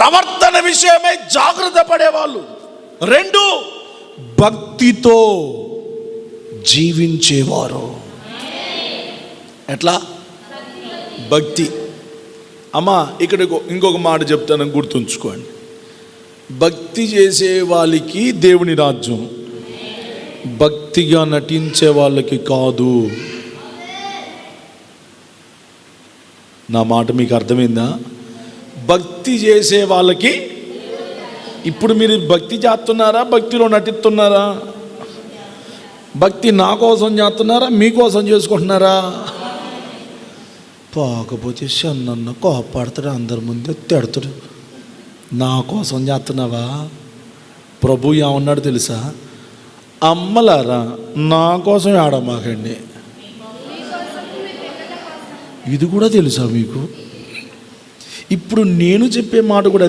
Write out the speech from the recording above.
ప్రవర్తన విషయమై జాగ్రత్త పడేవాళ్ళు. 2, భక్తితో జీవించేవారు. ఎట్లా? భక్తి. అమ్మా, ఇక్కడ ఇంకొక మాట చెప్తాను, గుర్తుంచుకోండి. భక్తి చేసే వాళ్ళకి దేవుని రాజ్యం, భక్తిగా నటించే వాళ్ళకి కాదు. నా మాట మీకు అర్థమైందా? భక్తి చేసే వాళ్ళకి. ఇప్పుడు మీరు భక్తి చేస్తున్నారా, భక్తిలో నటిస్తున్నారా? భక్తి నా కోసం చేస్తున్నారా, మీకోసం చేసుకుంటున్నారా? పోకపోతే నన్ను కోపడతాడు, అందరి ముందే తిడతాడు. నా కోసం చేస్తున్నావా? ప్రభు ఏమన్నాడు తెలుసా? అమ్మలారా, నా కోసం ఆడమాకండి. ఇది కూడా తెలుసా మీకు? ఇప్పుడు నేను చెప్పే మాట కూడా